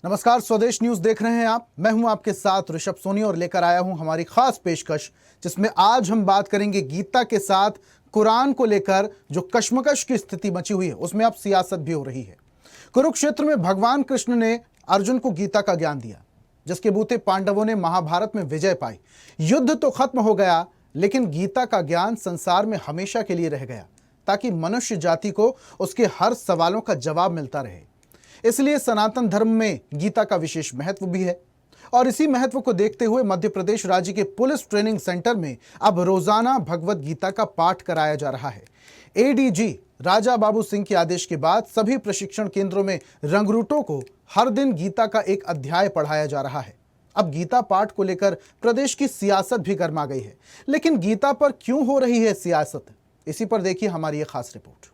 नमस्कार, स्वदेश न्यूज देख रहे हैं आप। मैं हूं आपके साथ ऋषभ सोनी और लेकर आया हूं हमारी खास पेशकश, जिसमें आज हम बात करेंगे गीता के साथ कुरान को लेकर जो कश्मकश की स्थिति मची हुई है, उसमें अब सियासत भी हो रही है। कुरुक्षेत्र में भगवान कृष्ण ने अर्जुन को गीता का ज्ञान दिया, जिसके बूते पांडवों ने महाभारत में विजय पाई। युद्ध तो खत्म हो गया, लेकिन गीता का ज्ञान संसार में हमेशा के लिए रह गया, ताकि मनुष्य जाति को उसके हर सवालों का जवाब मिलता रहे। इसलिए सनातन धर्म में गीता का विशेष महत्व भी है, और इसी महत्व को देखते हुए मध्य प्रदेश राज्य के पुलिस ट्रेनिंग सेंटर में अब रोजाना भगवत गीता का पाठ कराया जा रहा है। एडीजी राजा बाबू सिंह के आदेश के बाद सभी प्रशिक्षण केंद्रों में रंगरूटों को हर दिन गीता का एक अध्याय पढ़ाया जा रहा है। अब गीता पाठ को लेकर प्रदेश की सियासत भी गर्मा गई है, लेकिन गीता पर क्यों हो रही है सियासत, इसी पर देखिए हमारी ये खास रिपोर्ट।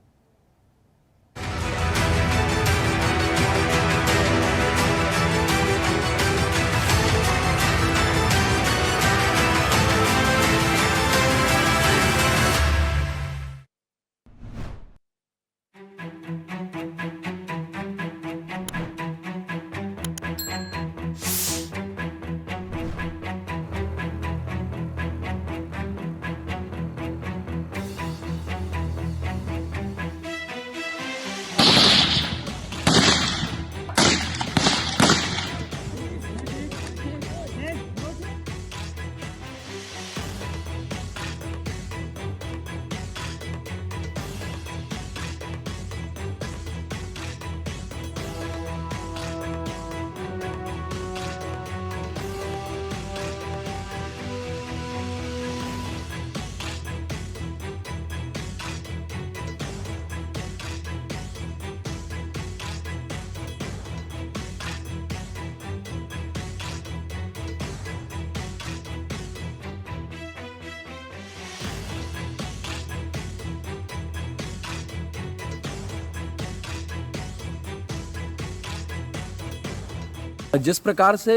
जिस प्रकार से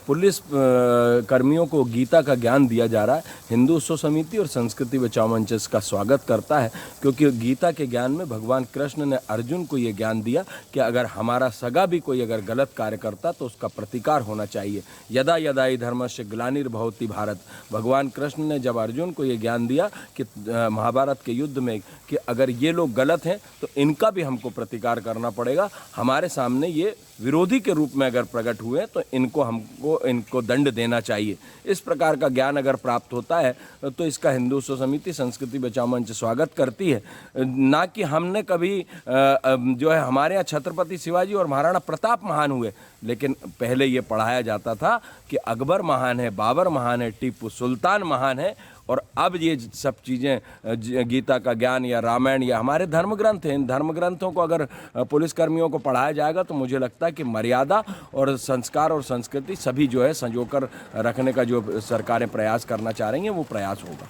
पुलिस कर्मियों को गीता का ज्ञान दिया जा रहा है, हिंदू उत्सव समिति और संस्कृति बचाओ मंच इसका स्वागत करता है, क्योंकि गीता के ज्ञान में भगवान कृष्ण ने अर्जुन को ये ज्ञान दिया कि अगर हमारा सगा भी कोई अगर गलत कार्य करता तो उसका प्रतिकार होना चाहिए। यदा यदा हि धर्मस्य ग्लानिर्भवति भारत। भगवान कृष्ण ने जब अर्जुन को ये ज्ञान दिया कि महाभारत के युद्ध में कि अगर ये लोग गलत हैं तो इनका भी हमको प्रतिकार करना पड़ेगा, हमारे सामने ये विरोधी के रूप में अगर प्रकट हुए तो इनको दंड देना चाहिए। इस प्रकार का ज्ञान अगर प्राप्त होता है तो इसका हिंदू उत्सव समिति संस्कृति बचाओ मंच स्वागत करती है। ना कि हमने कभी जो है हमारे यहाँ छत्रपति शिवाजी और महाराणा प्रताप महान हुए, लेकिन पहले ये पढ़ाया जाता था कि अकबर महान है, बाबर महान है, टीपू सुल्तान महान है। और अब ये सब चीज़ें गीता का ज्ञान या रामायण या हमारे धर्म ग्रंथ हैं, इन धर्म ग्रंथों को अगर पुलिस कर्मियों को पढ़ाया जाएगा तो मुझे लगता है कि मर्यादा और संस्कार और संस्कृति सभी जो है संजोकर रखने का जो सरकारें प्रयास करना चाह रही हैं वो प्रयास होगा।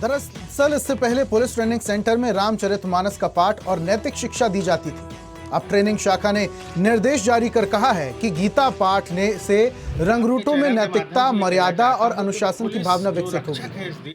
दरअसल इससे पहले पुलिस ट्रेनिंग सेंटर में रामचरितमानस का पाठ और नैतिक शिक्षा दी जाती थी। अब ट्रेनिंग शाखा ने निर्देश जारी कर कहा है कि गीता पाठ ने से रंगरूटों में नैतिकता, मर्यादा और अनुशासन की भावना विकसित होगी।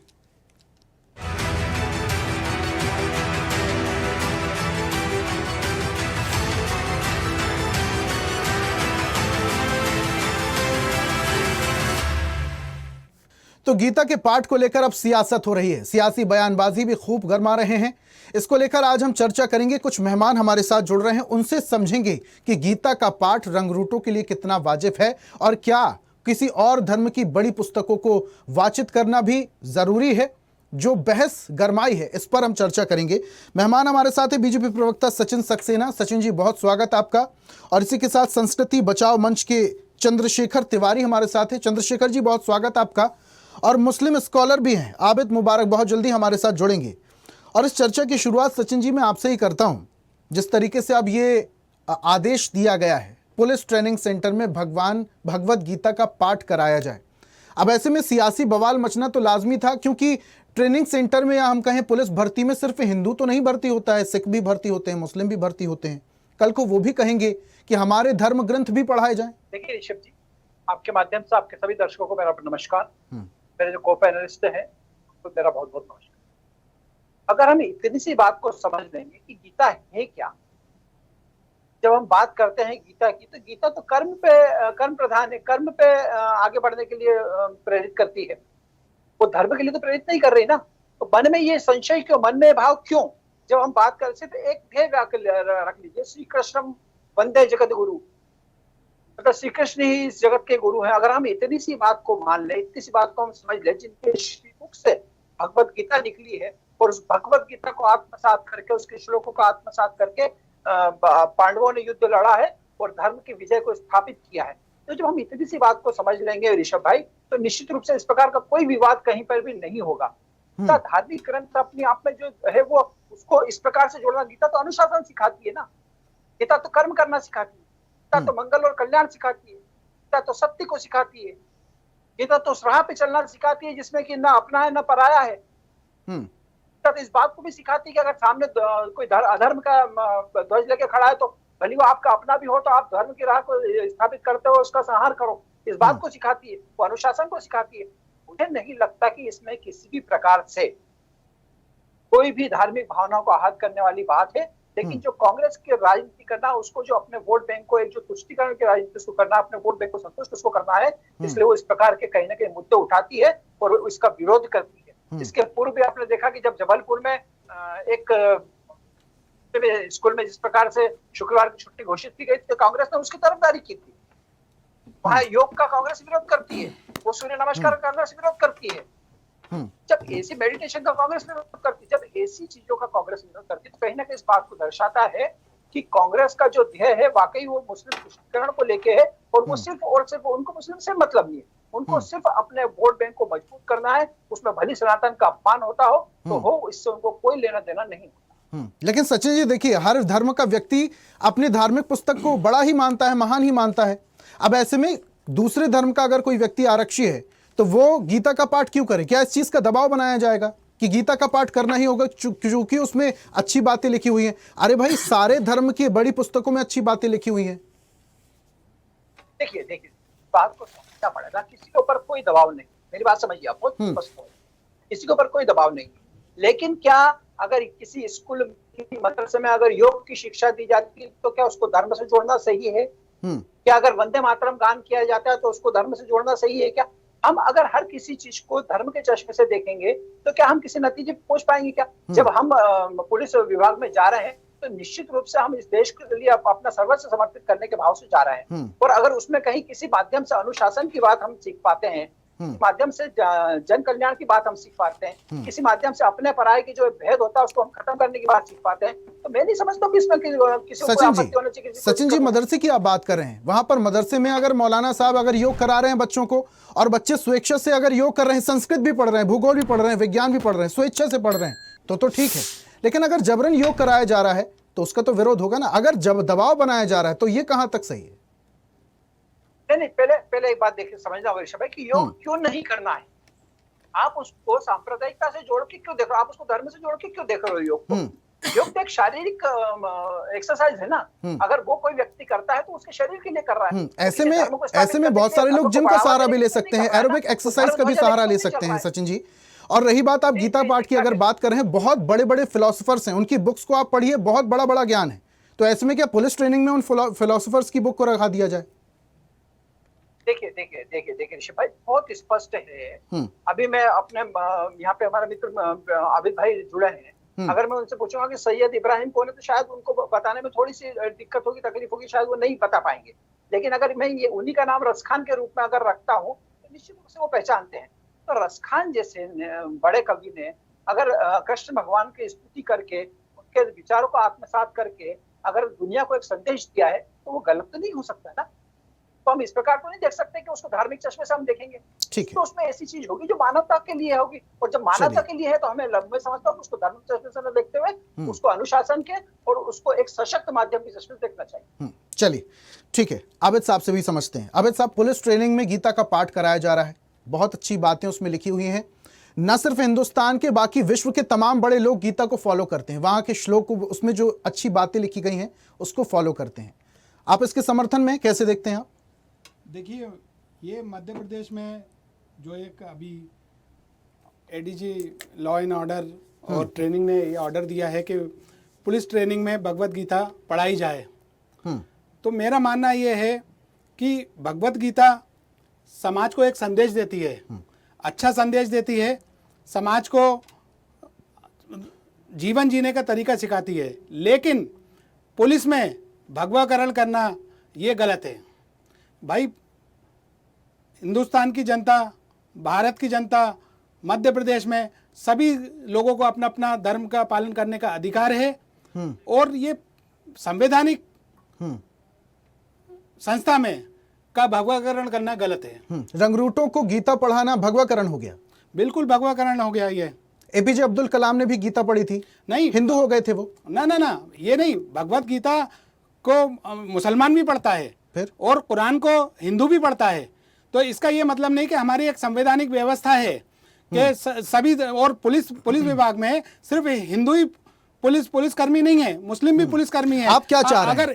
तो गीता के पाठ को लेकर अब सियासत हो रही है, सियासी बयानबाजी भी खूब गरमा रहे हैं। इसको लेकर आज हम चर्चा करेंगे। कुछ मेहमान हमारे साथ जुड़ रहे हैं, उनसे समझेंगे कि गीता का पाठ रंगरूटों के लिए कितना वाजिब है और क्या किसी और धर्म की बड़ी पुस्तकों को वाचित करना भी जरूरी है। जो बहस गरमाई है इस पर हम चर्चा करेंगे। मेहमान हमारे साथ है बीजेपी प्रवक्ता सचिन सक्सेना। सचिन जी, बहुत स्वागत आपका। और इसी के साथ संस्कृति बचाओ मंच के चंद्रशेखर तिवारी हमारे साथ है। चंद्रशेखर जी, बहुत स्वागत आपका। और मुस्लिम स्कॉलर भी हैं आबिद मुबारक, बहुत जल्दी हमारे साथ जुड़ेंगे। और इस चर्चा की शुरुआत सचिन जी मैं आपसे ही करता हूं। जिस तरीके से अब ये आदेश दिया गया है पुलिस ट्रेनिंग सेंटर में भगवत गीता का पाठ कराया जाए, अब ऐसे में सियासी बवाल मचना तो लाजमी था, क्योंकि ट्रेनिंग सेंटर में या हम कहें पुलिस भर्ती में सिर्फ हिंदू तो नहीं भर्ती होता है, सिख भी भर्ती होते हैं, मुस्लिम भी भर्ती होते हैं। कल को वो भी कहेंगे कि हमारे धर्म ग्रंथ भी पढ़ाए जाएं। देखिए ऋषभ जी, आपके माध्यम से आपके सभी दर्शकों को मेरा नमस्कार। मेरे जो को पैनलिस्ट हैं तो मेरा बहुत बहुत नमस्कार। अगर हम इतनी सी बात को समझ लेंगे कि गीता है क्या, जब हम बात करते हैं गीता की, तो गीता तो कर्म प्रधान है, कर्म पे आगे बढ़ने के लिए प्रेरित करती है, वो धर्म के लिए तो प्रेरित नहीं कर रही ना। तो मन में ये संशय क्यों, मन में भाव क्यों? जब हम बात कर, सिर्फ एक ध्येय रख लीजिए, श्री कृष्ण वंदे जगत गुरु, मतलब श्री कृष्ण ही इस जगत के गुरु हैं। अगर हम इतनी सी बात को मान ले, इतनी सी बात को हम समझ ले, जिनके श्रीमुख से भगवत गीता निकली है, और उस भगवत गीता को आत्मसात करके, उसके श्लोकों को आत्मसात करके पांडवों ने युद्ध लड़ा है और धर्म की विजय को स्थापित किया है। तो जब हम इतनी सी बात को समझ लेंगे ऋषभ भाई, तो निश्चित रूप से इस प्रकार का कोई विवाद कहीं पर भी नहीं होगा। गीता धार्मिक ग्रंथ अपने आप में जो है, वो उसको इस प्रकार से जोड़ना, गीता तो अनुशासन सिखाती है ना, गीता तो कर्म करना सिखाती है, गीता तो मंगल और कल्याण सिखाती है, गीता तो सत्य को सिखाती है, गीता तो उस राह पे चलना सिखाती है जिसमें कि ना अपना है ना पराया है। गीता तो इस बात को भी सिखाती है कि अगर सामने कोई अधर्म का ध्वज लेके खड़ा है, तो भले वो आपका अपना भी हो, तो आप धर्म की राह को स्थापित करते हो, उसका संहार करो, इस बात को सिखाती है, वो अनुशासन को सिखाती है। मुझे नहीं लगता कि इसमें किसी भी प्रकार से कोई भी धार्मिक भावनाओं को आहत करने वाली बात है। लेकिन जो कांग्रेस की राजनीति करना, उसको जो अपने वोट बैंक को, एक जो तुष्टिकरण की राजनीति उसको करना, अपने वोट बैंक को संतुष्ट उसको करना है, इसलिए वो इस प्रकार के कहीं ना कहीं मुद्दे उठाती है और इसका विरोध करती है। इसके पूर्व भी आपने देखा कि जब जबलपुर में एक स्कूल में जिस प्रकार से शुक्रवार की छुट्टी घोषित की गई थी, तो कांग्रेस ने उसकी तरफदारी की थी। वहां योग का कांग्रेस विरोध करती है, वो सूर्य नमस्कार का कांग्रेस विरोध करती है। जब ऐसी मेडिटेशन का कांग्रेस विरोध करती, जब ऐसी चीजों का कांग्रेस विरोध करती, तो कहीं ना कहीं इस बात को दर्शाता है कि कांग्रेस का जो ध्येय है वाकई वो मुस्लिम तुष्टिकरण को लेके है, और वो सिर्फ और सिर्फ उनको मुस्लिम से मतलब नहीं है, उनको सिर्फ अपने वोट बैंक को मजबूत करना है। उसमें भली सनातन का अपमान होता हो तो हो, इससे उनको कोई लेना देना नहीं होता। लेकिन सचिन जी देखिए, हर धर्म का व्यक्ति अपनी धार्मिक पुस्तक को बड़ा ही मानता है, महान ही मानता है। अब ऐसे में दूसरे धर्म का अगर कोई व्यक्ति आरक्षी है, तो वो गीता का पाठ क्यों करे? क्या इस चीज का दबाव बनाया जाएगा कि गीता का पाठ करना ही होगा क्योंकि उसमें अच्छी बातें लिखी हुई हैं? अरे भाई, सारे धर्म की बड़ी पुस्तकों में अच्छी बातें लिखी हुई हैं। देखिए बात को समझना पड़ेगा, किसी के ऊपर कोई दबाव नहीं, मेरी बात समझिए आप, किसी के ऊपर कोई दबाव नहीं। लेकिन क्या अगर किसी स्कूल की मदरसे में अगर योग की शिक्षा दी जाती है, तो क्या उसको धर्म से जोड़ना सही है? क्या अगर वंदे मातरम गान किया जाता है तो उसको धर्म से जोड़ना सही है क्या? हम अगर हर किसी चीज को धर्म के चश्मे से देखेंगे, तो क्या हम किसी नतीजे पे पहुंच पाएंगे क्या? जब हम पुलिस विभाग में जा रहे हैं, तो निश्चित रूप से हम इस देश के लिए अपना सर्वस्व समर्पित करने के भाव से जा रहे हैं, और अगर उसमें कहीं किसी माध्यम से अनुशासन की बात हम सीख पाते हैं, माध्यम से जन कल्याण की बात हम सीख पाते हैं, किसी माध्यम से अपने पराये की जो भेद होता है उसको हम खत्म करने की बात सीख पाते हैं, तो मैं नहीं समझता कि इसमें किसी सचिन जी मदरसे की आप बात कर रहे हैं, वहां पर मदरसे में अगर मौलाना साहब अगर योग करा रहे हैं बच्चों को, और बच्चे स्वेच्छा से अगर योग कर रहे हैं, संस्कृत भी पढ़ रहे हैं, भूगोल भी पढ़ रहे हैं, विज्ञान भी पढ़ रहे हैं, स्वेच्छा से पढ़ रहे हैं, तो ठीक है। लेकिन अगर जबरन योग कराया जा रहा है तो उसका तो विरोध होगा ना। अगर जब दबाव बनाया जा रहा है तो ये कहां तक सही है? नहीं, पहले एक बात देखिए, समझना होगा ऋषभ भाई कि योग क्यों नहीं करना है। आप उसको सांप्रदायिकता से जोड़ के क्यों देख रहे हो, आप उसको धर्म से जोड़ के क्यों देख रहे हो योग को? योग तो एक शारीरिक एक्सरसाइज है ना। अगर वो कोई व्यक्ति करता है तो उसके शरीर के लिए कर रहा है। ऐसे में बहुत सारे लोग जिम का सहारा भी ले सकते हैं, एरोबिक एक्सरसाइज का भी सहारा ले सकते हैं सचिन जी। और रही बात आप गीता पाठ की अगर बात कर रहे हैं, बहुत बड़े बड़े फिलोसोफर्स हैं, उनकी बुक्स को आप पढ़िए, बहुत बड़ा बड़ा ज्ञान है। तो ऐसे में क्या पुलिस ट्रेनिंग में उन फिलोसोफर्स की बुक को रखा दिया जाए? देखिए ऋषभ भाई, बहुत स्पष्ट है। अभी मैं अपने यहाँ पे हमारे मित्र आबिद भाई जुड़े हैं, अगर मैं उनसे पूछूंगा कि सैयद इब्राहिम कौन है, तो शायद उनको बताने में थोड़ी सी दिक्कत होगी, तकलीफ होगी, शायद वो नहीं बता पाएंगे। लेकिन अगर मैं ये उन्हीं का नाम रसखान के रूप में अगर रखता हूँ, तो निश्चित रूप से वो पहचानते हैं। तो रसखान जैसे बड़े कवि ने अगर कृष्ण भगवान की स्तुति करके, उनके विचारों को आत्मसात करके अगर दुनिया को एक संदेश दिया है, तो वो गलत तो नहीं हो सकता ना। तो हम इस प्रकार को नहीं देख सकते कि उसको धार्मिक चश्मे से हम देखेंगे। तो उसमें ऐसी चीज होगी जो मानवता के लिए होगी, और जब मानवता के लिए है तो हमें मैं समझता हूँ उसको धार्मिक चश्मे से न देखते हुए उसको अनुशासन के और उसको एक सशक्त माध्यम के चश्मे से देखना चाहिए। चलिए ठीक है, आबिद साहब से भी समझते हैं। आबिद साहब, पुलिस ट्रेनिंग में गीता का पाठ कराया जा रहा है, बहुत अच्छी बातें उसमें लिखी हुई हैं। न सिर्फ हिंदुस्तान के, बाकी विश्व के तमाम बड़े लोग गीता को फॉलो करते हैं, वहां के श्लोक को, उसमें जो अच्छी बातें लिखी गई हैं उसको फॉलो करते हैं। आप इसके समर्थन में कैसे देखते हैं? आप देखिए, ये मध्य प्रदेश में जो एक अभी एडीजी लॉ एंड ऑर्डर और ट्रेनिंग ने ये ऑर्डर दिया है कि पुलिस ट्रेनिंग में भगवत गीता पढ़ाई जाए। तो मेरा मानना ये है कि भगवत गीता समाज को एक संदेश देती है, अच्छा संदेश देती है, समाज को जीवन जीने का तरीका सिखाती है, लेकिन पुलिस में भगवाकरण करना ये गलत है। भाई, हिंदुस्तान की जनता, भारत की जनता, मध्य प्रदेश में सभी लोगों को अपना अपना धर्म का पालन करने का अधिकार है और ये संवैधानिक संस्था में का भगवाकरण करना गलत है। रंगरूटों को गीता पढ़ाना भगवाकरण हो गया? बिल्कुल भगवाकरण हो गया। ये एपीजे अब्दुल कलाम ने भी गीता पढ़ी थी, नहीं हिंदू हो गए थे वो? ना, ये नहीं। भगवत गीता को मुसलमान भी पढ़ता है फिर? और कुरान को हिंदू भी पढ़ता है। तो इसका ये मतलब नहीं कि हमारी एक संवैधानिक व्यवस्था है कि सभी, और पुलिस विभाग में सिर्फ हिंदू ही पुलिसकर्मी नहीं है, मुस्लिम भी पुलिसकर्मी है। आप क्या चाह रहे हैं? अगर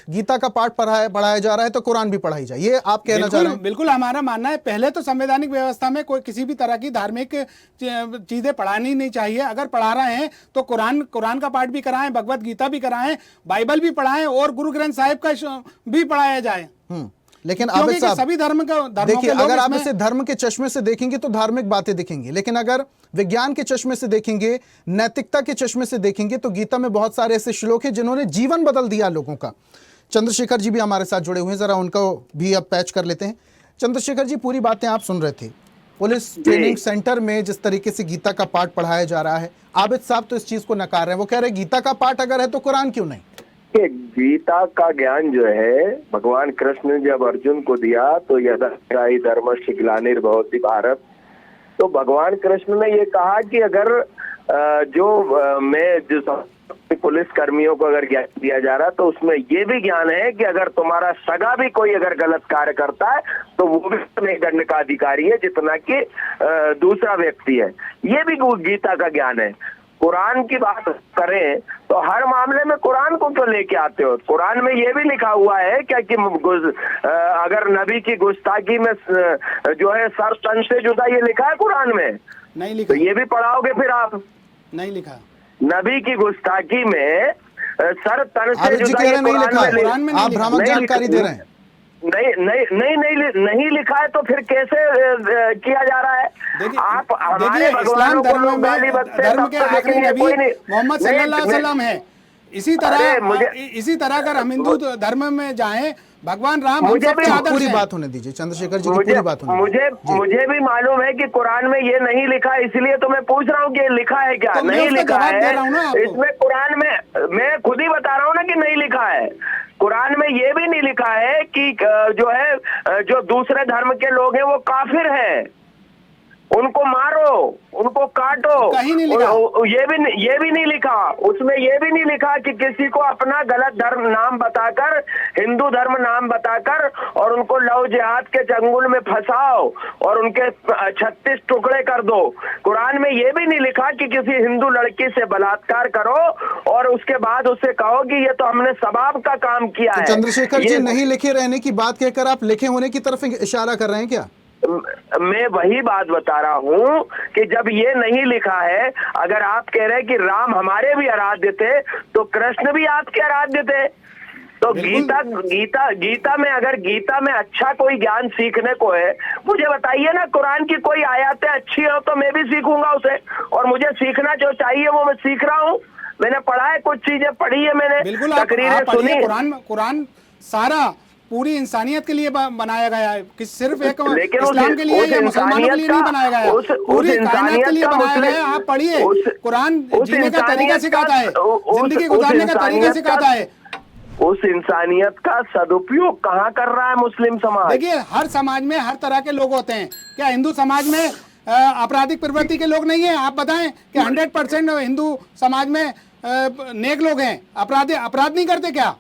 गीता का पाठ पढ़ाया जा रहा है तो कुरान भी पढ़ाई जाए, ये आप कहना चाह रहे हैं? बिल्कुल हमारा मानना है, पहले तो संवैधानिक व्यवस्था में कोई किसी भी तरह की धार्मिक चीजें पढ़ानी नहीं चाहिए। अगर पढ़ा रहे हैं तो कुरान का पाठ भी कराएं, भगवत गीता भी कराएं, बाइबल भी पढ़ाएं और गुरु ग्रंथ साहिब का भी पढ़ाया जाए। लेकिन आबिद साहब, सभी धर्म देखिए, अगर आप इसे धर्म के चश्मे से देखेंगे तो धार्मिक बातें दिखेंगी, लेकिन अगर विज्ञान के चश्मे से देखेंगे, नैतिकता के चश्मे से देखेंगे तो गीता में बहुत सारे ऐसे श्लोक हैं जिन्होंने जीवन बदल दिया लोगों का। चंद्रशेखर जी भी हमारे साथ जुड़े हुए हैं, जरा उनको भी अब पैच कर लेते हैं। चंद्रशेखर जी, पूरी बातें आप सुन रहे थे। पुलिस ट्रेनिंग सेंटर में जिस तरीके से गीता का पाठ पढ़ाया जा रहा है, आबिद साहब तो इस चीज को नकार रहे हैं। वो कह रहे हैं गीता का पाठ अगर है तो कुरान क्यों नहीं? कि गीता का ज्ञान जो है भगवान कृष्ण ने जब अर्जुन को दिया तो यदा ही धर्मस्य ग्लानिर्भवति भारत, तो भगवान कृष्ण ने ये कहा कि अगर जो पुलिस कर्मियों को अगर ज्ञान दिया जा रहा तो उसमें ये भी ज्ञान है कि अगर तुम्हारा सगा भी कोई अगर गलत कार्य करता है तो वो भी उतने दंड का अधिकारी है जितना कि दूसरा व्यक्ति है। ये भी गीता का ज्ञान है। कुरान की बात करें तो हर मामले में कुरान को क्यों लेके आते हो? कुरान में ये भी लिखा हुआ है क्या कि अगर नबी की गुस्ताखी में जो है सर तन से जुदा, ये लिखा है कुरान में? नहीं लिखा। तो ये भी पढ़ाओगे फिर आप? नहीं लिखा। नबी की गुस्ताखी में सर तन से जुदा, ये कुरान में आप भ्रामक जानकारी दे रहे हैं। नहीं लिखा है तो फिर कैसे किया जा रहा है? आप हमारे इस्लाम धर्म के आखिरी नबी मोहम्मद सल्लल्लाहु अलैहि वसल्लम है। इसी तरह अगर हम हिंदू धर्म में जाएं, भगवान राम हम सबके आदर्श हैं। पूरी बात होने दीजिए चंद्रशेखर जी की पूरी बात होने मुझे भी मालूम है कि कुरान में ये नहीं लिखा है, इसलिए तो मैं पूछ रहा हूँ कि लिखा है क्या? नहीं लिखा है इसमें कुरान में। मैं खुद ही बता रहा हूँ ना कि नहीं लिखा है। कुरान में ये भी नहीं लिखा है कि जो है जो दूसरे धर्म के लोग हैं वो काफिर हैं, उनको मारो, उनको काटो। कहीं नहीं लिखा। ये भी नहीं लिखा। उसमें ये भी नहीं लिखा कि किसी को अपना गलत धर्म नाम बताकर, हिंदू धर्म नाम बताकर और उनको लव जिहाद के चंगुल में फंसाओ और उनके 36 टुकड़े कर दो। कुरान में ये भी नहीं लिखा कि किसी हिंदू लड़की से बलात्कार करो और उसके बाद उससे कहो कि ये तो हमने सवाब का काम किया है। चंद्रशेखर जी, नहीं लिखे रहने की बात कहकर आप लिखे होने की तरफ इशारा कर रहे हैं क्या? मैं वही बात बता रहा हूँ कि जब ये नहीं लिखा है, अगर आप कह रहे हैं कि राम हमारे भी आराध्य थे तो कृष्ण भी आपके आराध्य थे। तो गीता में अगर गीता में अच्छा कोई ज्ञान सीखने को है, मुझे बताइए ना। कुरान की कोई आयतें अच्छी हो तो मैं भी सीखूंगा उसे, और मुझे सीखना जो चाहिए वो मैं सीख रहा हूँ। मैंने पढ़ा है, कुछ चीजें पढ़ी है मैंने, तकरीरें सुनी। कुरान सारा पूरी इंसानियत के लिए बनाया गया है कि सिर्फ एक इस्लाम के लिए या मुसलमानों के लिए नहीं बनाया गया है, पूरी कायनात के लिए बनाया गया है। आप पढ़िए, कुरान जीने का तरीका सिखाता है, जिंदगी गुजारने का तरीका सिखाता है। उस इंसानियत का सदुपयोग कहाँ कर रहा है मुस्लिम समाज? देखिए, हर समाज में हर तरह के लोग होते हैं। क्या हिंदू समाज में आपराधिक प्रवृत्ति के लोग नहीं है? आप बताएं कि 100% हिंदू समाज में नेक लोग हैं, अपराध नहीं करते क्या?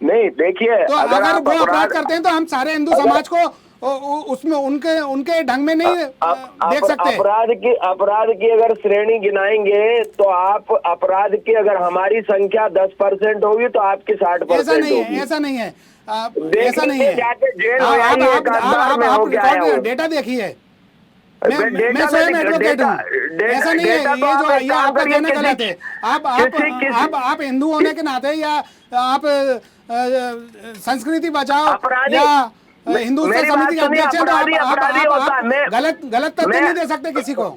नहीं, देखिए, तो अगर वो अपराध करते हैं तो हम सारे हिंदू समाज को उसमें उनके ढंग में नहीं देख सकते। अपराध की अगर श्रेणी गिनाएंगे तो आप अपराध की अगर हमारी संख्या 10% होगी तो आपकी 60% ऐसा नहीं है। ऐसा नहीं है। आप डेटा देखिए, मैं स्वयं एडवोकेट हूँ, ऐसा नहीं है। ये आपका कहना गलत है। आप हिंदू होने के नाते या आप संस्कृति बचाओ या हिंदुस्तान समिति के अध्यक्ष हैं, तो आप गलत तथ्य नहीं दे सकते किसी को।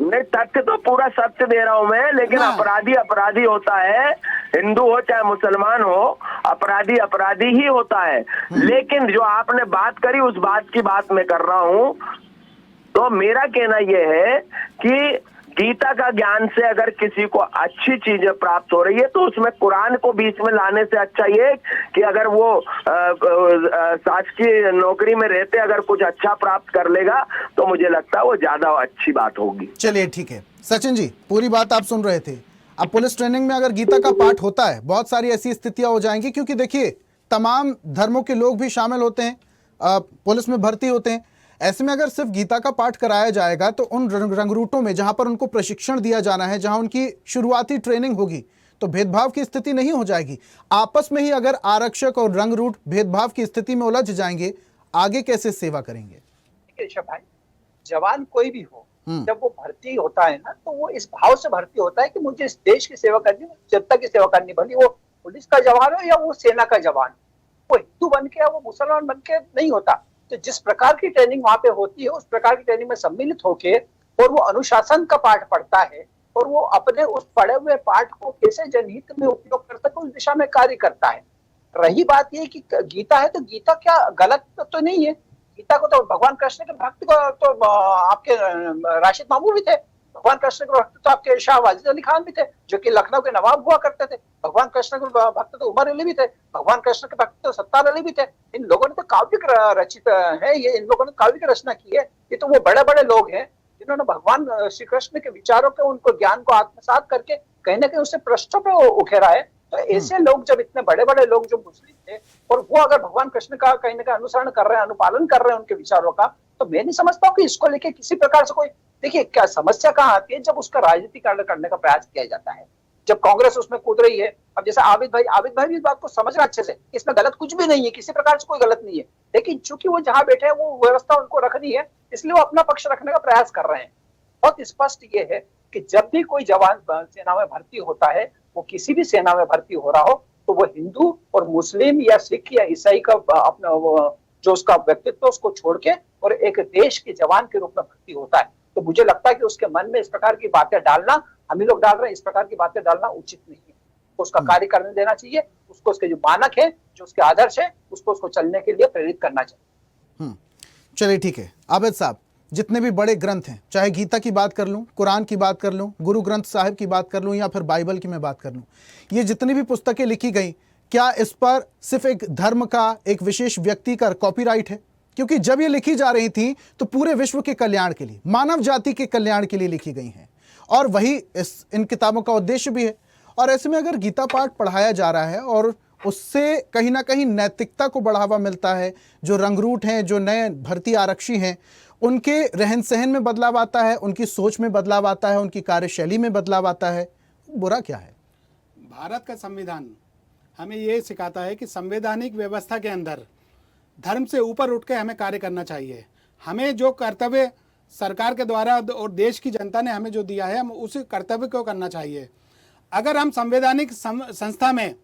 नहीं, तथ्य तो पूरा सत्य दे रहा हूं मैं, लेकिन अपराधी होता है, हिंदू हो चाहे मुसलमान हो, अपराधी ही होता है। लेकिन जो आपने बात करी उस बात की बात मैं कर रहा हूं। तो मेरा कहना यह है कि गीता का ज्ञान से अगर किसी को अच्छी चीजें प्राप्त हो रही है तो उसमें कुरान को बीच में लाने से अच्छा ये कि अगर वो शासकीय नौकरी में रहते अगर कुछ अच्छा प्राप्त कर लेगा तो मुझे लगता है वो ज्यादा अच्छी बात होगी। चलिए ठीक है सचिन जी, पूरी बात आप सुन रहे थे। अब पुलिस ट्रेनिंग में अगर गीता का पाठ होता है, बहुत सारी ऐसी स्थितियां हो जाएंगी, क्योंकि देखिए तमाम धर्मों के लोग भी शामिल होते हैं, पुलिस में भर्ती होते हैं। ऐसे में अगर सिर्फ गीता का पाठ कराया जाएगा तो उन रंगरूटों में जहां पर उनको प्रशिक्षण दिया जाना है, जहां उनकी शुरुआती ट्रेनिंग होगी, तो भेदभाव की स्थिति नहीं हो जाएगी। आपस में ही अगर आरक्षक और रंगरूट भेदभाव की स्थिति में उलझ जाएंगे, आगे कैसे सेवा करेंगे? भाई, जवान कोई भी हो, जब वो भर्ती होता है ना, तो वो इस भाव से भर्ती होता है कि मुझे इस देश की सेवा करनी, जनता की सेवा करनी, भले वो पुलिस का जवान हो या वो सेना का जवान, वो हिंदू बन के या वो मुसलमान बन के नहीं होता। तो जिस प्रकार की ट्रेनिंग वहां पे होती है, उस प्रकार की ट्रेनिंग में सम्मिलित होके और वो अनुशासन का पाठ पढ़ता है और वो अपने उस पढ़े हुए पाठ को कैसे जनहित में उपयोग कर सके उस दिशा में कार्य करता है। रही बात ये कि गीता है, तो गीता क्या गलत तो नहीं है। गीता को तो भगवान कृष्ण के भक्त को तो आपके राशिद मामू भी थे, भगवान कृष्ण के भक्त तो आपके शाह वाजिद अली खान भी थे, जो कि लखनऊ के नवाब हुआ करते थे। भगवान कृष्ण के भक्त तो उमर अली भी थे, भगवान कृष्ण के भक्त तो सत्तार अली भी थे। इन लोगों ने तो काव्य रचित है, ये इन लोगों ने काव्य की रचना की है। ये तो वो बड़े बड़े लोग हैं जिन्होंने भगवान श्री कृष्ण के विचारों के, उनको ज्ञान को आत्मसात करके कहीं ना कहीं उससे पृष्ठों पे उखेरा है। तो ऐसे लोग, जब इतने बड़े बड़े लोग जो मुस्लिम थे और वो अगर भगवान कृष्ण का कहीं ना कहीं अनुसरण कर रहे हैं, अनुपालन कर रहे हैं उनके विचारों का, तो मैं नहीं समझता हूँ कि इसको लेके किसी प्रकार से कोई, देखिए क्या समस्या कहाँ आती है, जब उसका राजनीतिकरण करने का प्रयास किया जाता है, जब कांग्रेस उसमें कूद रही है। अब जैसे आबिद भाई भी इस बात को समझ रहे अच्छे से, इसमें गलत कुछ भी नहीं है, किसी प्रकार से कोई गलत नहीं है, लेकिन चूंकि वो जहां बैठे हैं वो व्यवस्था उनको रखनी है, इसलिए वो अपना पक्ष रखने का प्रयास कर रहे हैं। बहुत स्पष्ट ये है कि जब भी कोई जवान सेना में भर्ती होता है, वो किसी भी सेना में भर्ती हो रहा हो, तो वो हिंदू और मुस्लिम या सिख या ईसाई का अपना जो उसका व्यक्तित्व उसको छोड़ के और एक देश के जवान के रूप में भर्ती होता है। तो मुझे लगता है कि उसके मन में इस प्रकार की बातें डालना, हम ही लोग डाल रहे हैं, इस प्रकार की बातें डालना उचित नहीं है। तो उसका कार्य करने देना चाहिए, उसको उसके जो मानक है, जो उसके आदर्श है, उसको चलने के लिए प्रेरित करना चाहिए। चलिए ठीक है आबिद साहब, जितने भी बड़े ग्रंथ हैं, चाहे गीता की बात कर लूं, कुरान की बात कर लूं, गुरु ग्रंथ साहिब की बात कर लूं या फिर बाइबल की मैं बात कर लूं, ये जितनी भी पुस्तकें लिखी गई, क्या इस पर सिर्फ एक धर्म का, एक विशेष व्यक्ति का कॉपीराइट है? क्योंकि जब ये लिखी जा रही थी तो पूरे विश्व के कल्याण के लिए, मानव जाति के कल्याण के लिए लिखी गई हैं, और वही इन किताबों का उद्देश्य भी है। और ऐसे में अगर गीता पाठ पढ़ाया जा रहा है और उससे कहीं ना कहीं नैतिकता को बढ़ावा मिलता है, जो रंगरूट हैं, जो नए भर्ती आरक्षी हैं, उनके रहन सहन में बदलाव आता है, उनकी सोच में बदलाव आता है, उनकी कार्यशैली में बदलाव आता है, बुरा क्या है? भारत का संविधान हमें ये सिखाता है कि संवैधानिक व्यवस्था के अंदर धर्म से ऊपर उठ के हमें कार्य करना चाहिए। हमें जो कर्तव्य सरकार के द्वारा और देश की जनता ने हमें जो दिया है, हम उस कर्तव्य को करना चाहिए। अगर हम संवैधानिक संस्था में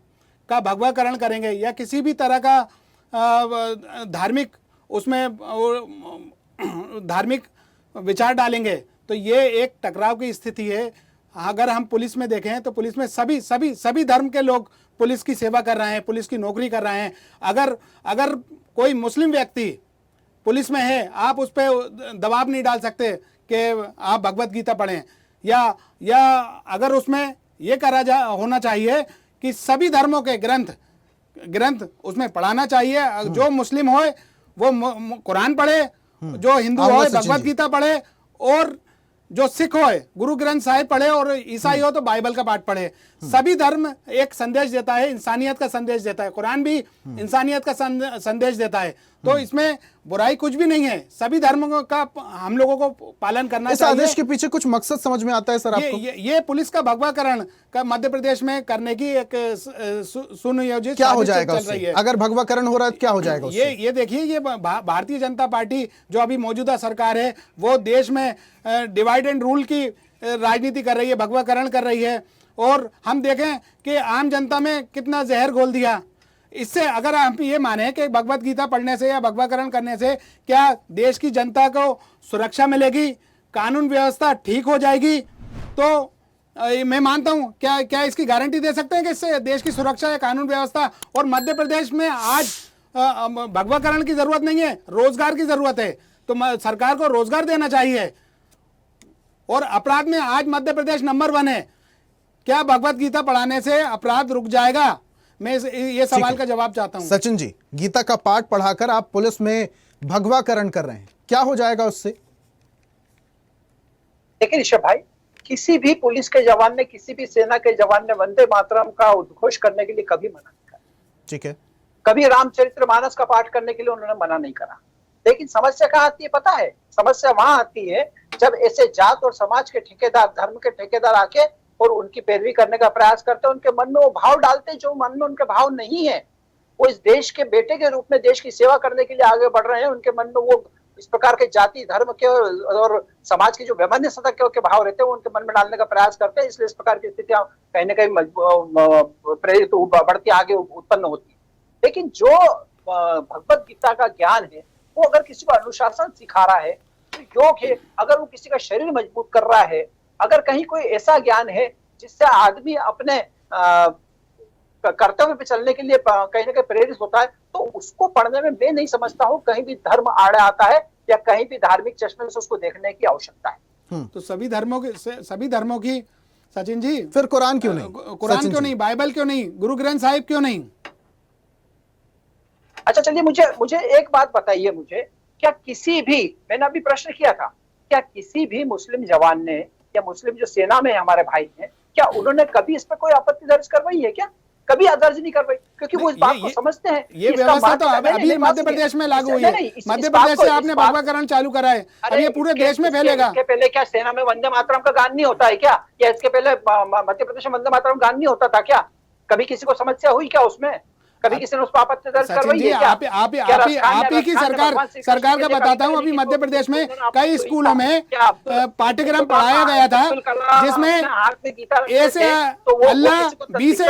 का भगवाकरण करेंगे या किसी भी तरह का धार्मिक उसमें धार्मिक विचार डालेंगे, तो ये एक टकराव की स्थिति है। अगर हम पुलिस में देखें तो पुलिस में सभी धर्म के लोग पुलिस की सेवा कर रहे हैं, पुलिस की नौकरी कर रहे हैं। अगर कोई मुस्लिम व्यक्ति पुलिस में है, आप उस पर दबाव नहीं डाल सकते कि आप भगवत गीता पढ़ें, या अगर उसमें ये होना चाहिए कि सभी धर्मों के ग्रंथ उसमें पढ़ाना चाहिए। जो मुस्लिम हो वो कुरान पढ़े, जो हिंदू हो भगवत गीता पढ़े, और जो सिख हो गुरु ग्रंथ साहिब पढ़े और ईसाई हो तो बाइबल का पाठ पढ़े। सभी धर्म एक संदेश देता है, इंसानियत का संदेश देता है। कुरान भी इंसानियत का संदेश देता है। तो इसमें बुराई कुछ भी नहीं है। सभी धर्मों का हम लोगों को पालन करना इस चाहिए। आदेश के पीछे कुछ मकसद समझ में आता है सर आपको? ये पुलिस का भगवाकरण का मध्य प्रदेश में करने की एक सुनियोजित क्या हो साजिश जाएगा चल उससे? रही है। अगर भगवाकरण हो रहा है तो क्या हो जाएगा उससे? ये देखिए, ये भारतीय जनता पार्टी जो अभी मौजूदा सरकार है वो देश में डिवाइड एंड रूल की राजनीति कर रही है, भगवाकरण कर रही है। और हम देखें कि आम जनता में कितना जहर घोल दिया। इससे अगर हम ये माने कि भगवत गीता पढ़ने से या भगवाकरण करने से क्या देश की जनता को सुरक्षा मिलेगी, कानून व्यवस्था ठीक हो जाएगी, तो मैं मानता हूं क्या इसकी गारंटी दे सकते हैं कि इससे देश की सुरक्षा या कानून व्यवस्था? और मध्य प्रदेश में आज भगवाकरण की जरूरत नहीं है, रोजगार की जरूरत है। तो सरकार को रोजगार देना चाहिए। और अपराध में आज मध्य प्रदेश नंबर 1 है। क्या भगवत गीता पढ़ाने से अपराध रुक जाएगा? मैं ये सवाल का जवाब चाहता हूं। सचिन जी, गीता का पाठ पढ़ाकर आप पुलिस में भगवाकरण कर रहे हैं, क्या हो जाएगा उससे? लेकिन ऋषभ भाई, किसी भी पुलिस के जवान ने, किसी भी सेना के जवान ने वंदे मातरम का उद्घोष करने के लिए कभी मना नहीं करा। ठीक है। कभी रामचरितमानस का पाठ करने के लिए उन्होंने मना नहीं करा। लेकिन समस्या कहाँ आती है पता है? समस्या वहां आती है जब ऐसे जात और समाज के ठेकेदार, धर्म के ठेकेदार आके और उनकी पैरवी करने का प्रयास करते हैं, उनके मन में वो भाव डालते हैं जो मन में उनके भाव नहीं है। वो इस देश के बेटे के रूप में देश की सेवा करने के लिए आगे बढ़ रहे हैं। उनके मन में वो इस प्रकार के जाति, धर्म के और समाज की जो वैमनस्यता के भाव रहते हैं वो उनके मन में डालने का प्रयास करते हैं। इसलिए इस प्रकार की स्थितियां कहीं ना कहीं प्रेरित बढ़ती आगे उत्पन्न होती है। लेकिन जो भगवत गीता का ज्ञान है वो अगर किसी को अनुशासन सिखा रहा है, तो योग है, अगर वो किसी का शरीर मजबूत कर रहा है, अगर कहीं कोई ऐसा ज्ञान है जिससे आदमी अपने कर्तव्य पे चलने के लिए कहीं ना कहीं प्रेरित होता है, तो उसको पढ़ने में मैं नहीं समझता हूँ कहीं भी धर्म आड़े आता है या कहीं भी धार्मिक चश्मे से उसको देखने की आवश्यकता है। तो सभी धर्मों की सचिन जी, फिर कुरान क्यों नहीं? कुरान क्यों नहीं? बाइबल क्यों नहीं? गुरु ग्रंथ साहिब क्यों नहीं? अच्छा चलिए, मुझे एक बात बताइए, मुझे क्या किसी भी, मैंने अभी प्रश्न किया था, क्या किसी भी मुस्लिम जवान ने या मुस्लिम जो सेना में हमारे भाई हैं, क्या उन्होंने कभी इस पर कोई आपत्ति दर्ज करवाई है? क्या कभी दर्ज नहीं करवाई? क्योंकि वो इस बात को समझते हैं। ये व्यवस्था तो अभी मध्य प्रदेश में लागू हुई है। मध्य प्रदेश से आपने भगवाकरण चालू करा है, अब ये पूरे देश में फैलेगा। इसके पहले क्या सेना में वंदे मातरम का गान नहीं होता है क्या? या इसके पहले मध्य प्रदेश में वंदे मातरम गान नहीं होता था क्या? कभी किसी को समस्या हुई क्या उसमें? कभी किसी ने उस पर आपत्ति दर्ज करवाई है क्या? आप ही की सरकार का बताता हूँ। अभी मध्य प्रदेश में कई स्कूलों में पाठ्यक्रम पढ़ाया गया था जिसमें ऐसे अल्लाह बी से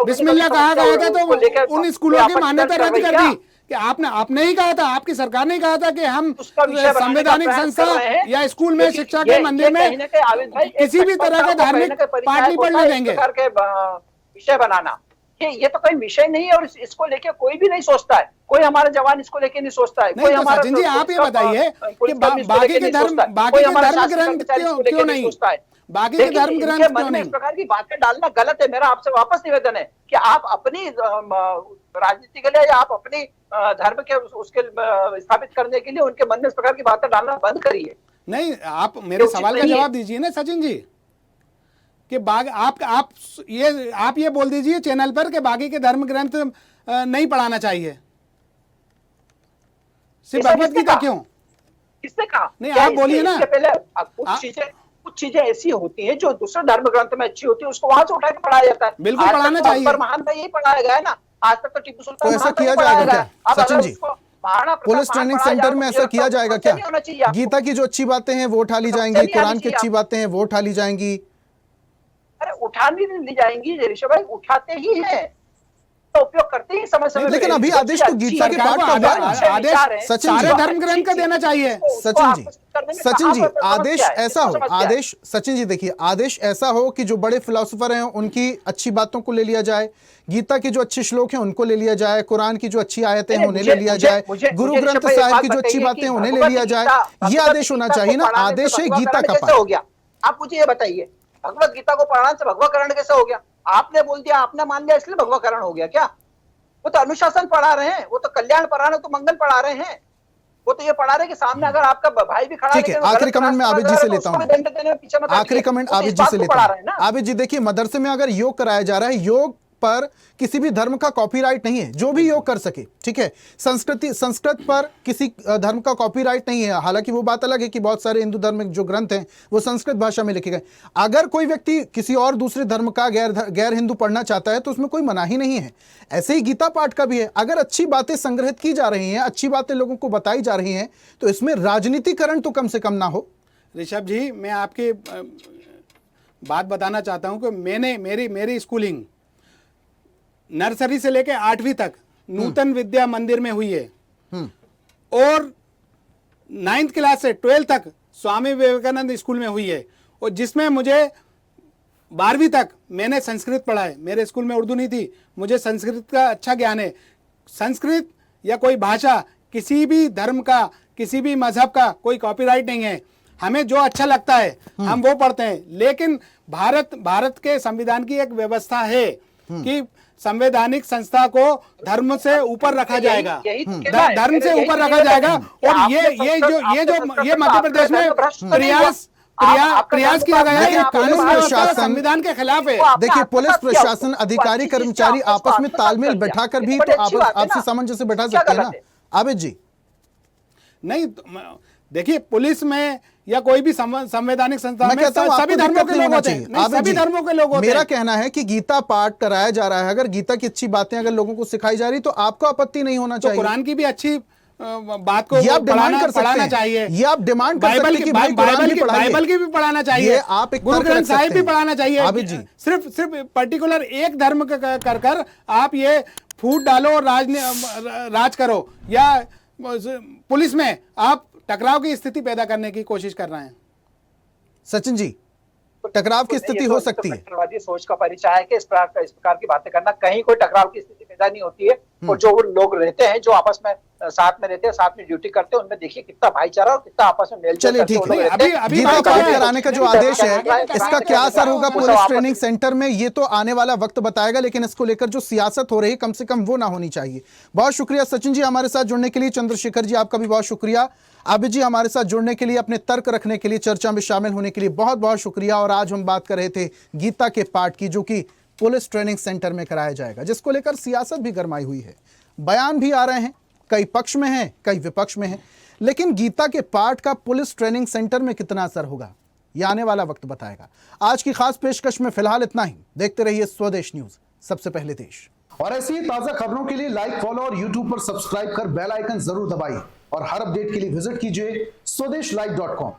बिस्मिल्लाह कहा गया था, तो उन स्कूलों की मान्यता रद्द कर दी कि आपने ही कहा था, आपकी सरकार ने कहा था कि हम संवैधानिक संस्था या स्कूल में शिक्षा के मंदिर में किसी भी तरह का धार्मिक पाठ नहीं पढ़ने देंगे। विषय बनाना ये तो कोई विषय नहीं है और इसको लेके कोई भी नहीं सोचता है। कोई हमारा जवान इसको लेके नहीं सोचता है। कोई हमारा सचिन जी, आप ये बताइए कि बाकी के धर्म ग्रंथ क्यों नहीं? बाकी के धर्म ग्रंथ क्यों नहीं? इस प्रकार की बातें डालना गलत है। मेरा आपसे वापस निवेदन है कि आप अपनी राजनीति के लिए या आप अपनी धर्म के उसके स्थापित करने के लिए उनके मन में इस प्रकार की बातें डालना बंद करिए। नहीं, आप मेरे सवाल का जवाब दीजिए ना सचिन जी कि आप ये बोल दीजिए चैनल पर कि बाकी के धर्म ग्रंथ नहीं पढ़ाना चाहिए, सिर्फ भगवत गीता क्यों? किसने कहा? नहीं, आप बोलिए ना। पहले कुछ चीजें ऐसी होती हैं जो दूसरे धर्म ग्रंथ में अच्छी होती है, उसको वहां से उठा के पढ़ाया जाता है। बिल्कुल पढ़ाना चाहिए। महान था यही पढ़ाया गया है ना। आज तक तो टिप्पू सुल्तान ऐसा किया जाएगा क्या Sachin ji? Police training centre में ऐसा किया जाएगा क्या? गीता की जो अच्छी बातें हैं वो उठा ली जाएंगी, कुरान की अच्छी बातें हैं वो उठा ली जाएंगी? अरे उठानी नहीं ली जाएंगी ऋषभ भाई, उठाते ही हैं तो उपयोग करते ही समय समय। लेकिन अभी आदेश तो गीता के पाठ का आदेश सारे धर्म ग्रंथ का देना चाहिए। सचिन जी आदेश ऐसा हो, आदेश सचिन जी देखिए, आदेश ऐसा हो कि जो बड़े फिलोसोफर हैं उनकी अच्छी बातों को ले लिया जाए, गीता के जो अच्छे श्लोक हैं उनको ले लिया जाए, कुरान की जो अच्छी आयतें हैं उन्हें ले लिया जाए, गुरु ग्रंथ साहिब की जो अच्छी बातें हैं उन्हें ले लिया जाए। ये आदेश होना चाहिए ना। आदेश है गीता का पाठ। हो गया। आप मुझे ये बताइए, भगवत गीता को पढ़ाने से भगवाकरण कैसे हो गया? आपने बोल दिया, आपने मान लिया इसलिए भगवाकरण हो गया क्या? वो तो अनुशासन पढ़ा रहे हैं, वो तो कल्याण पढ़ा रहे हैं, तो मंगल पढ़ा रहे हैं। वो तो ये पढ़ा रहे कि सामने अगर आपका भाई भी खड़ा है, ठीक है, लेकिन वो आखिरी गलत कमेंट मैं रास्ते आबिद पर जी जा से रहा है, लेता तो हूं। उसको भी दंड देने में पीछे मत आखिरी हटिए। कमेंट वो तो आबिद इस जी बात से को लेता पढ़ा हूं। रहे हैं ना। आबिद जी देखिए, मदरसे में अगर योग कराया जा रहा है, योग पर किसी भी धर्म का कॉपीराइट नहीं है, जो भी योग कर सके, ठीक है। संस्कृत पर किसी धर्म का कॉपीराइट नहीं है, हालांकि वो बात अलग है कि बहुत सारे हिंदू धर्म जो ग्रंथ हैं वो संस्कृत भाषा में लिखे गए। अगर कोई व्यक्ति किसी और दूसरे धर्म का गैर हिंदू पढ़ना चाहता है तो उसमें कोई मनाही नहीं है। ऐसे ही गीता पाठ का भी है, अगर अच्छी बातें संग्रहित की जा रही हैं, अच्छी बातें लोगों को बताई जा रही हैं, तो इसमें राजनीतिकरण तो कम से कम ना हो। ऋषभ जी, मैं आपकी बात बताना चाहता हूं कि मैंने मेरी स्कूलिंग नर्सरी से लेकर 8वीं तक नूतन विद्या मंदिर में हुई है, और 9th क्लास से 12th तक स्वामी विवेकानंद स्कूल में हुई है, और जिसमें मुझे 12वीं तक मैंने संस्कृत पढ़ा है। मेरे स्कूल में उर्दू नहीं थी, मुझे संस्कृत का अच्छा ज्ञान है। संस्कृत या कोई भाषा किसी भी धर्म का, किसी भी मजहब का कोई कॉपीराइट नहीं है। हमें जो अच्छा लगता है हम वो पढ़ते हैं, लेकिन भारत के संविधान की एक व्यवस्था है कि संवैधानिक संस्था को धर्म से ऊपर रखा जाएगा, धर्म से ऊपर रखा जाएगा। और ये मध्य प्रदेश में प्रयास किया गया है कि कानून व्यवस्था संविधान के खिलाफ है। देखिए, पुलिस प्रशासन, अधिकारी, कर्मचारी आपस में तालमेल बैठाकर भी तो आपसी सामंजस्य बैठा सकते हैं ना आबिद जी। नहीं, देखिए, पुलिस में या कोई भी संवैधानिक संस्था में सभी धर्मों के लोग होते हैं, सभी धर्मों के लोग होते हैं। मेरा कहना है कि गीता पाठ कराया जा रहा है, अगर गीता की अच्छी बातें अगर लोगों को सिखाई जा रही तो आपको आपत्ति नहीं होना चाहिए। तो कुरान की भी अच्छी बात को ये आप डिमांड कर सकते हैं, चाहिए। ये आप डिमांड कर सकते हैं कि भाई कुरान भी पढ़ाइए, बाइबल की भी पढ़ाना चाहिए, आप एक गुरु ग्रंथ साहिब भी पढ़ाना चाहिए। आबिद जी, सिर्फ पर्टिकुलर एक धर्म कर आप ये फूट डालो और राज करो, या पुलिस में आप टकराव की स्थिति पैदा करने की कोशिश कर रहे हैं। सचिन जी, टकराव की स्थिति हो सकती है। टकराववादी सोच का परिचय है कि इस प्रकार की बातें करना, कहीं कोई टकराव की स्थिति पैदा नहीं होती है। और जो लोग रहते हैं, जो आपस में साथ में रहते हैं, साथ में ड्यूटी करते हैं, उनमें देखिए कितना भाईचारा और कितना आपस में मेलजोल। चलिए ठीक है, अभी गीता पाठ कराने का जो आदेश है, इसका क्या असर होगा पुलिस ट्रेनिंग सेंटर में, ये तो आने वाला वक्त बताएगा, लेकिन इसको लेकर जो सियासत हो रही है कम से कम वो ना होनी चाहिए। बहुत शुक्रिया सचिन जी हमारे साथ जुड़ने के लिए। चंद्रशेखर जी, आपका भी बहुत शुक्रिया। आबिद जी, हमारे साथ जुड़ने के लिए, अपने तर्क रखने के लिए, चर्चा में शामिल होने के लिए बहुत बहुत शुक्रिया। और आज हम बात कर रहे थे गीता के पाठ की, जो कि पुलिस ट्रेनिंग सेंटर में कराया जाएगा, जिसको लेकर सियासत भी गरमाई हुई है, बयान भी आ रहे हैं, कई पक्ष में हैं, कई विपक्ष में हैं। लेकिन गीता के पाठ का पुलिस ट्रेनिंग सेंटर में कितना असर होगा, यह आने वाला वक्त बताएगा। आज की खास पेशकश में फिलहाल इतना ही। देखते रहिए स्वदेश न्यूज, सबसे पहले देश। और ऐसी ही ताजा खबरों के लिए लाइक, फॉलो और यूट्यूब पर सब्सक्राइब कर बेल आइकन जरूर दबाइए। और हर अपडेट के लिए विजिट कीजिए स्वदेशलाइव.com।